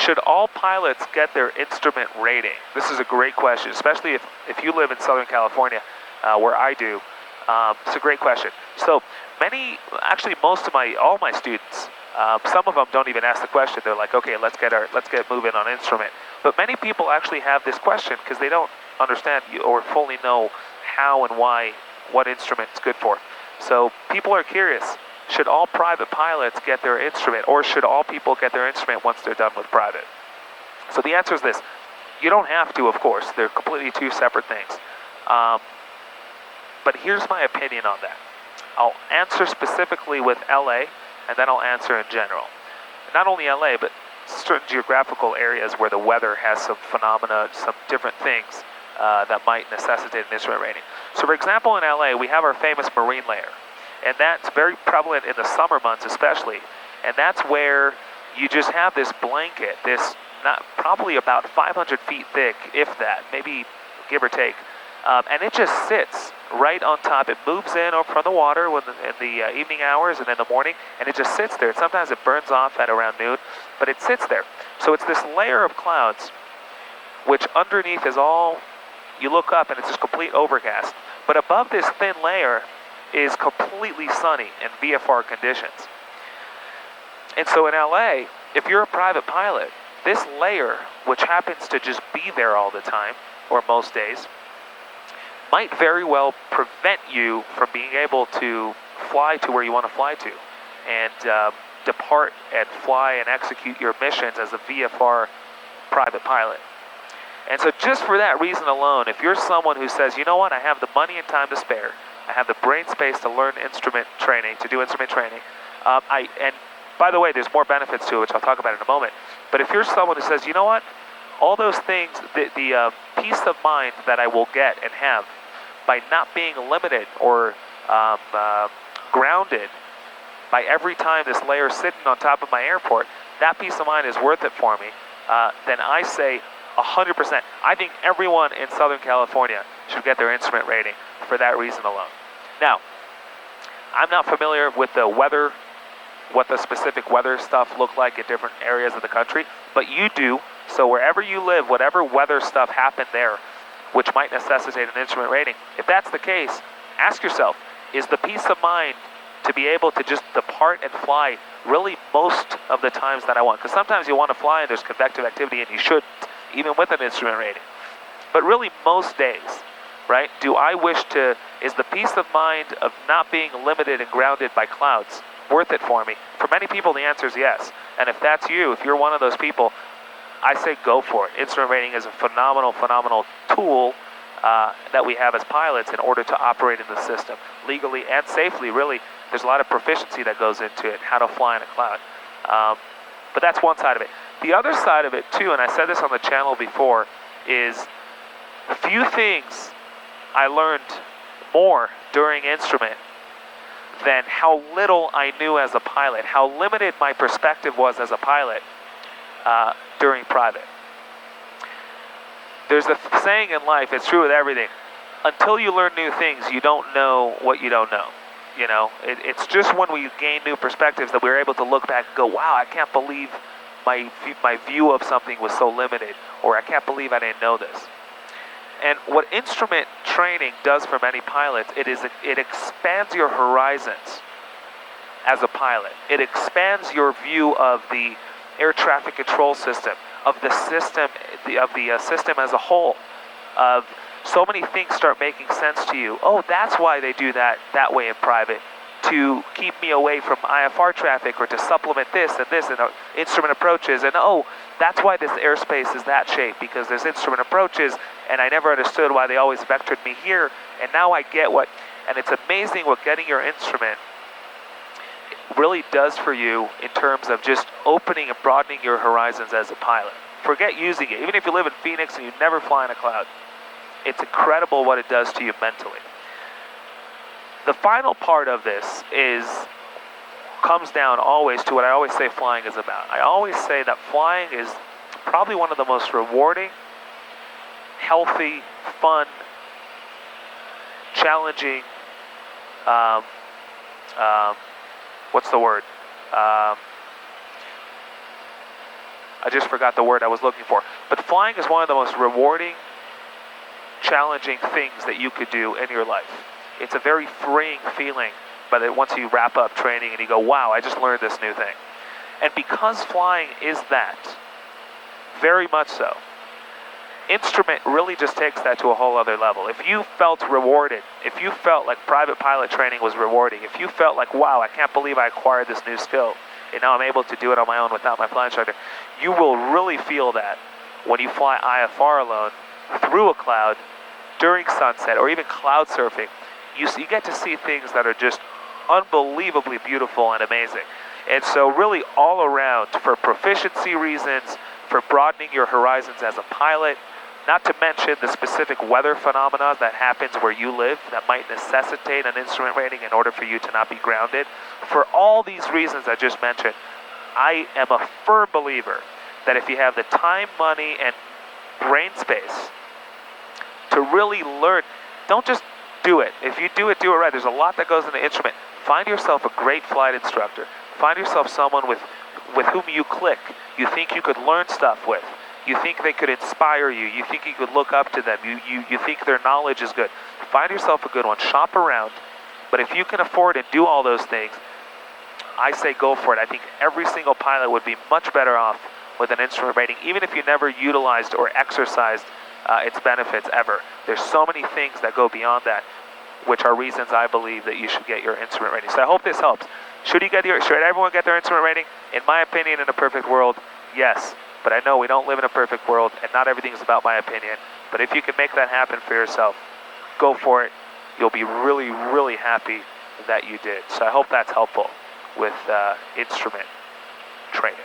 Should all pilots get their instrument rating? This is a great question, especially if you live in Southern California, where I do. It's a great question. So actually all my students, some of them don't even ask the question. They're like, okay, let's get moving on instrument. But many people actually have this question because they don't understand or fully know how and why, what instrument is good for. So people are curious, should all private pilots get their instrument, or should all people get their instrument once they're done with private? So the answer is this. You don't have to, of course. They're completely two separate things. But here's my opinion on that. I'll answer specifically with LA, and then I'll answer in general. Not only LA, but certain geographical areas where the weather has some phenomena, some different things that might necessitate an instrument rating. So for example, in LA, we have our famous marine layer. And that's very prevalent in the summer months especially. And that's where you just have this blanket, probably about 500 feet thick, if that, maybe give or take. And it just sits right on top. It moves in from the water in the evening hours and in the morning, and it just sits there. Sometimes it burns off at around noon, but it sits there. So it's this layer of clouds, which underneath is all, you look up and it's just complete overcast. But above this thin layer is completely sunny and VFR conditions. And so in LA, if you're a private pilot, this layer, which happens to just be there all the time, or most days, might very well prevent you from being able to fly to where you want to fly to and depart and fly and execute your missions as a VFR private pilot. And so just for that reason alone, if you're someone who says, you know what, I have the money and time to spare, I have the brain space to learn instrument training, to do instrument training, and by the way, there's more benefits to it, which I'll talk about in a moment, but if you're someone who says, you know what, all those things, the peace of mind that I will get and have by not being limited or grounded by every time this layer is sitting on top of my airport, that peace of mind is worth it for me, then I say 100%. I think everyone in Southern California should get their instrument rating for that reason alone. Now, I'm not familiar with the weather, what the specific weather stuff look like in different areas of the country, but you do. So wherever you live, whatever weather stuff happened there, which might necessitate an instrument rating, if that's the case, ask yourself, is the peace of mind to be able to just depart and fly really most of the times that I want? Because sometimes you want to fly and there's convective activity and you shouldn't, even with an instrument rating. But really most days, right? Is the peace of mind of not being limited and grounded by clouds worth it for me? For many people, the answer is yes. And if that's you, if you're one of those people, I say go for it. Instrument rating is a phenomenal tool that we have as pilots in order to operate in the system legally and safely. Really, there's a lot of proficiency that goes into it, how to fly in a cloud. But that's one side of it. The other side of it too, and I said this on the channel before, is few things I learned more during instrument than how little I knew as a pilot, how limited my perspective was as a pilot during private. There's a saying in life, it's true with everything, until you learn new things, you don't know what you don't know. You know, it's just when we gain new perspectives that we're able to look back and go, wow, I can't believe my view of something was so limited, or I can't believe I didn't know this. And what instrument training does for many pilots, it expands your horizons as a pilot. It expands your view of the air traffic control system, of the system, system as a whole. Of so many things start making sense to you. Oh, that's why they do that way in private, to keep me away from IFR traffic, or to supplement this and instrument approaches. And oh, that's why this airspace is that shape, because there's instrument approaches, and I never understood why they always vectored me here, and now I get what. And it's amazing what getting your instrument really does for you in terms of just opening and broadening your horizons as a pilot. Forget using it. Even if you live in Phoenix and you never fly in a cloud, it's incredible what it does to you mentally. The final part of this comes down always to what I always say flying is about. I always say that flying is probably one of the most rewarding, healthy, fun, challenging, what's the word? I just forgot the word I was looking for. But flying is one of the most rewarding, challenging things that you could do in your life. It's a very freeing feeling, but once you wrap up training and you go, wow, I just learned this new thing. And because flying is that, very much so, instrument really just takes that to a whole other level. If you felt rewarded, if you felt like private pilot training was rewarding, if you felt like, wow, I can't believe I acquired this new skill, and now I'm able to do it on my own without my flight instructor, you will really feel that when you fly IFR alone through a cloud during sunset or even cloud surfing. You get to see things that are just unbelievably beautiful and amazing. And so really all around, for proficiency reasons, for broadening your horizons as a pilot, not to mention the specific weather phenomena that happens where you live that might necessitate an instrument rating in order for you to not be grounded. For all these reasons I just mentioned, I am a firm believer that if you have the time, money, and brain space to really learn, don't just do it. If you do it right. There's a lot that goes into the instrument. Find yourself a great flight instructor. Find yourself someone with whom you click. You think you could learn stuff with. You think they could inspire you. You think you could look up to them. You think their knowledge is good. Find yourself a good one. Shop around. But if you can afford and do all those things, I say go for it. I think every single pilot would be much better off with an instrument rating, even if you never utilized or exercised its benefits ever. There's so many things that go beyond that, which are reasons I believe that you should get your instrument rating. So I hope this helps. Should everyone get their instrument rating? In my opinion, in a perfect world, yes. But I know we don't live in a perfect world, and not everything is about my opinion. But if you can make that happen for yourself, go for it. You'll be really, really happy that you did. So I hope that's helpful with instrument training.